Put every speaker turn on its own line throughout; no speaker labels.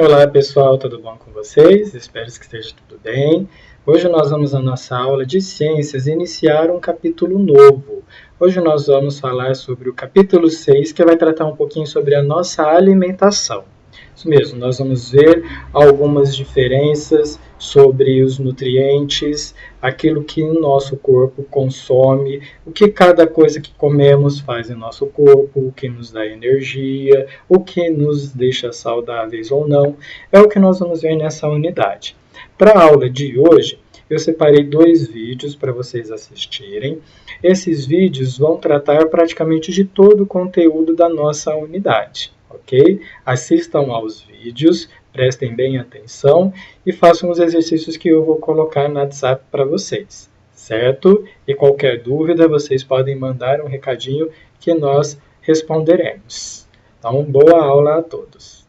Olá pessoal, tudo bom com vocês? Espero que esteja tudo bem. Hoje nós vamos, na nossa aula de ciências, iniciar um capítulo novo. Hoje nós vamos falar sobre o capítulo 6, que vai tratar um pouquinho sobre a nossa alimentação. Isso mesmo, nós vamos ver algumas diferenças sobre os nutrientes, aquilo que o nosso corpo consome, o que cada coisa que comemos faz em nosso corpo, o que nos dá energia, o que nos deixa saudáveis ou não, é o que nós vamos ver nessa unidade. Para a aula de hoje, eu separei dois vídeos para vocês assistirem. Esses vídeos vão tratar praticamente de todo o conteúdo da nossa unidade, ok? Assistam aos vídeos, prestem bem atenção e façam os exercícios que eu vou colocar no WhatsApp para vocês, certo? E qualquer dúvida, vocês podem mandar um recadinho que nós responderemos. Então, boa aula a todos.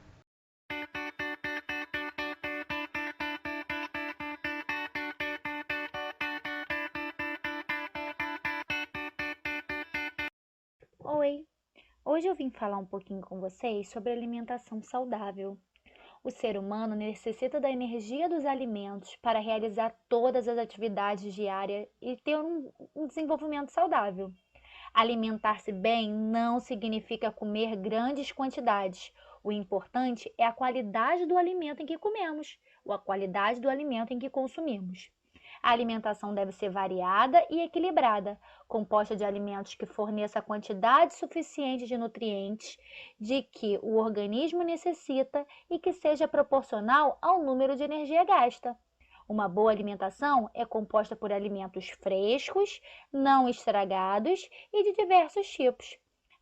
Oi! Hoje eu vim falar um pouquinho com vocês sobre alimentação saudável. O ser humano necessita da energia dos alimentos para realizar todas as atividades diárias e ter um desenvolvimento saudável. Alimentar-se bem não significa comer grandes quantidades. O importante é a qualidade do alimento em que comemos, ou a qualidade do alimento em que consumimos. A alimentação deve ser variada e equilibrada, composta de alimentos que forneçam a quantidade suficiente de nutrientes de que o organismo necessita e que seja proporcional ao número de energia gasta. Uma boa alimentação é composta por alimentos frescos, não estragados e de diversos tipos.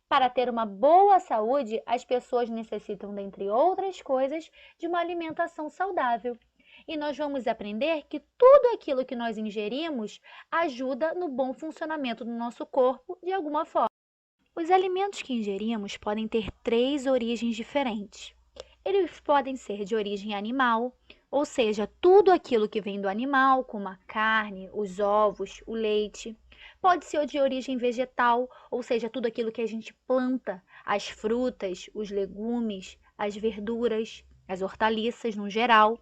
Para ter uma boa saúde, as pessoas necessitam, dentre outras coisas, de uma alimentação saudável. E nós vamos aprender que tudo aquilo que nós ingerimos ajuda no bom funcionamento do nosso corpo de alguma forma. Os alimentos que ingerimos podem ter três origens diferentes. Eles podem ser de origem animal, ou seja, tudo aquilo que vem do animal, como a carne, os ovos, o leite. Pode ser de origem vegetal, ou seja, tudo aquilo que a gente planta, as frutas, os legumes, as verduras, as hortaliças no geral.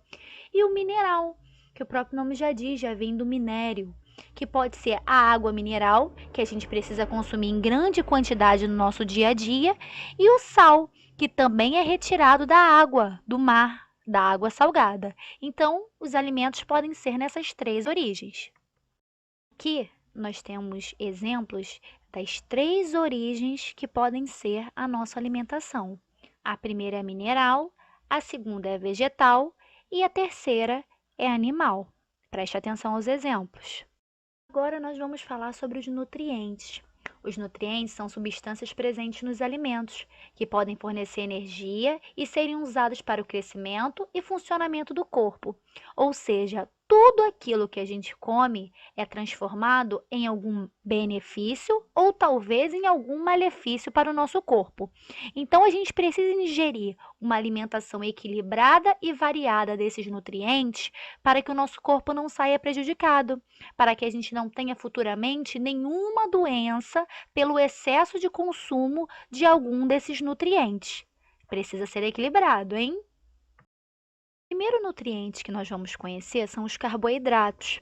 E o mineral, que o próprio nome já diz, já vem do minério, que pode ser a água mineral, que a gente precisa consumir em grande quantidade no nosso dia a dia, e o sal, que também é retirado da água, do mar, da água salgada. Então, os alimentos podem ser nessas três origens. Aqui nós temos exemplos das três origens que podem ser a nossa alimentação. A primeira é mineral, a segunda é vegetal e a terceira é animal. Preste atenção aos exemplos. Agora nós vamos falar sobre os nutrientes. Os nutrientes são substâncias presentes nos alimentos, que podem fornecer energia e serem usados para o crescimento e funcionamento do corpo. Ou seja, tudo aquilo que a gente come é transformado em algum benefício ou talvez em algum malefício para o nosso corpo. Então, a gente precisa ingerir uma alimentação equilibrada e variada desses nutrientes para que o nosso corpo não saia prejudicado, para que a gente não tenha futuramente nenhuma doença pelo excesso de consumo de algum desses nutrientes. Precisa ser equilibrado, hein? O primeiro nutriente que nós vamos conhecer são os carboidratos.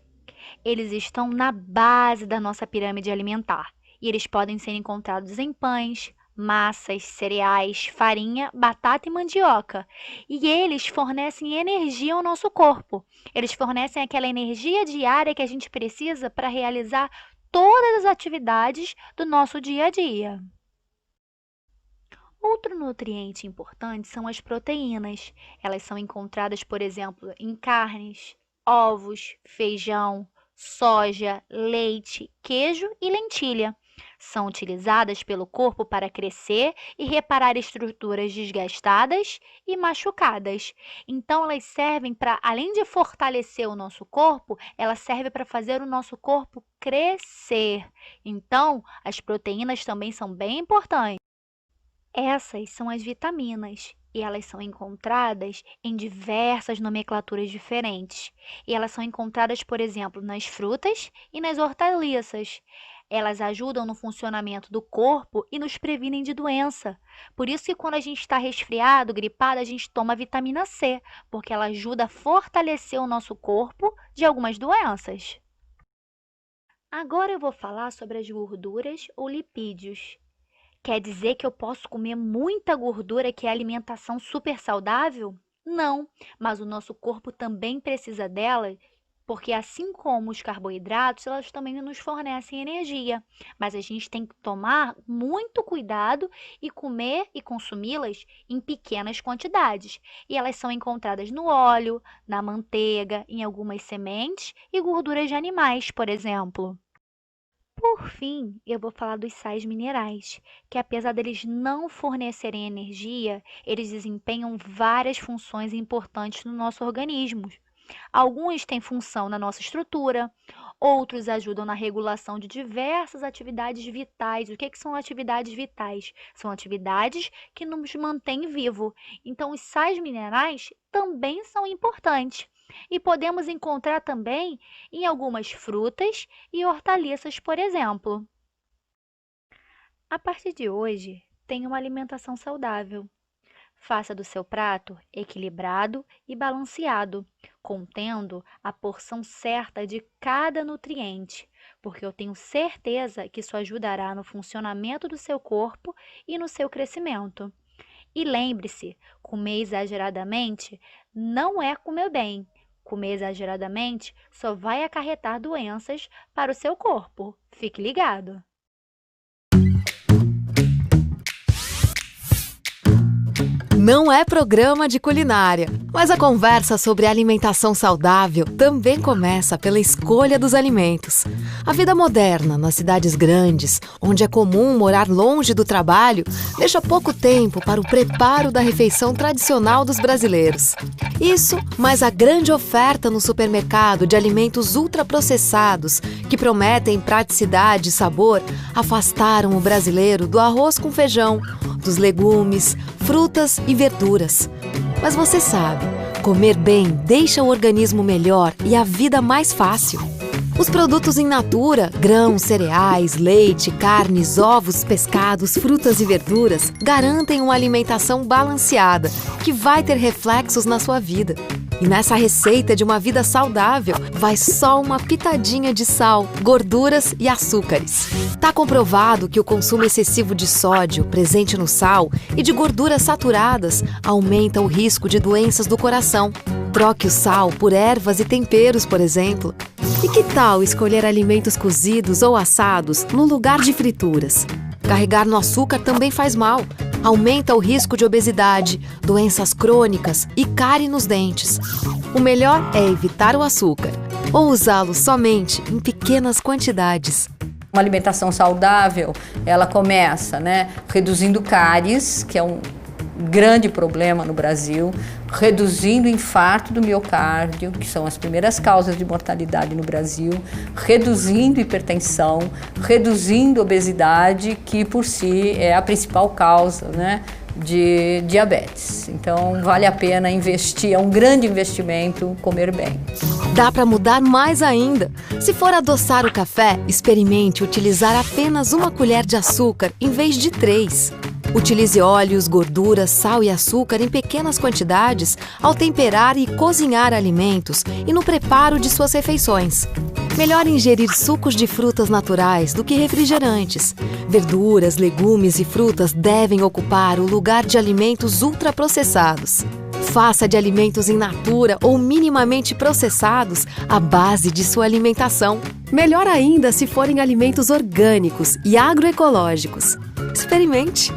Eles estão na base da nossa pirâmide alimentar e eles podem ser encontrados em pães, massas, cereais, farinha, batata e mandioca. E eles fornecem energia ao nosso corpo. Eles fornecem aquela energia diária que a gente precisa para realizar todas as atividades do nosso dia a dia. Outro nutriente importante são as proteínas. Elas são encontradas, por exemplo, em carnes, ovos, feijão, soja, leite, queijo e lentilha. São utilizadas pelo corpo para crescer e reparar estruturas desgastadas e machucadas. Então, elas servem para, além de fortalecer o nosso corpo, elas servem para fazer o nosso corpo crescer. Então, as proteínas também são bem importantes. Essas são as vitaminas e elas são encontradas em diversas nomenclaturas diferentes. E elas são encontradas, por exemplo, nas frutas e nas hortaliças. Elas ajudam no funcionamento do corpo e nos previnem de doença. Por isso que quando a gente está resfriado, gripado, a gente toma vitamina C, porque ela ajuda a fortalecer o nosso corpo de algumas doenças. Agora eu vou falar sobre as gorduras ou lipídios. Quer dizer que eu posso comer muita gordura, que é alimentação super saudável? Não, mas o nosso corpo também precisa dela, porque assim como os carboidratos, elas também nos fornecem energia. Mas a gente tem que tomar muito cuidado e comer e consumi-las em pequenas quantidades. E elas são encontradas no óleo, na manteiga, em algumas sementes e gorduras de animais, por exemplo. Por fim, eu vou falar dos sais minerais, que apesar deles não fornecerem energia, eles desempenham várias funções importantes no nosso organismo. Alguns têm função na nossa estrutura, outros ajudam na regulação de diversas atividades vitais. O que são atividades vitais? São atividades que nos mantêm vivo. Então, os sais minerais também são importantes. E podemos encontrar também em algumas frutas e hortaliças, por exemplo. A partir de hoje, tenha uma alimentação saudável. Faça do seu prato equilibrado e balanceado, contendo a porção certa de cada nutriente, porque eu tenho certeza que isso ajudará no funcionamento do seu corpo e no seu crescimento. E lembre-se, comer exageradamente não é comer bem. Comer exageradamente só vai acarretar doenças para o seu corpo. Fique ligado!
Não é programa de culinária, mas a conversa sobre alimentação saudável também começa pela escolha dos alimentos. A vida moderna, nas cidades grandes, onde é comum morar longe do trabalho, deixa pouco tempo para o preparo da refeição tradicional dos brasileiros. Isso, mais a grande oferta no supermercado de alimentos ultraprocessados, que prometem praticidade e sabor, afastaram o brasileiro do arroz com feijão, dos legumes, frutas e verduras. Mas você sabe, comer bem deixa o organismo melhor e a vida mais fácil. Os produtos in natura, grãos, cereais, leite, carnes, ovos, pescados, frutas e verduras garantem uma alimentação balanceada, que vai ter reflexos na sua vida. E nessa receita de uma vida saudável, vai só uma pitadinha de sal, gorduras e açúcares. Está comprovado que o consumo excessivo de sódio, presente no sal, e de gorduras saturadas aumenta o risco de doenças do coração. Troque o sal por ervas e temperos, por exemplo. E que tal escolher alimentos cozidos ou assados no lugar de frituras? Carregar no açúcar também faz mal. Aumenta o risco de obesidade, doenças crônicas e cárie nos dentes. O melhor é evitar o açúcar ou usá-lo somente em pequenas quantidades.
Uma alimentação saudável, ela começa, reduzindo cáries, que é um grande problema no Brasil, reduzindo o infarto do miocárdio, que são as primeiras causas de mortalidade no Brasil, reduzindo hipertensão, reduzindo obesidade, que por si é a principal causa, de diabetes. Então vale a pena investir, é um grande investimento comer bem.
Dá para mudar mais ainda. Se for adoçar o café, experimente utilizar apenas 1 colher de açúcar em vez de 3. Utilize óleos, gorduras, sal e açúcar em pequenas quantidades ao temperar e cozinhar alimentos e no preparo de suas refeições. Melhor ingerir sucos de frutas naturais do que refrigerantes. Verduras, legumes e frutas devem ocupar o lugar de alimentos ultraprocessados. Faça de alimentos in natura ou minimamente processados a base de sua alimentação. Melhor ainda se forem alimentos orgânicos e agroecológicos. Experimente!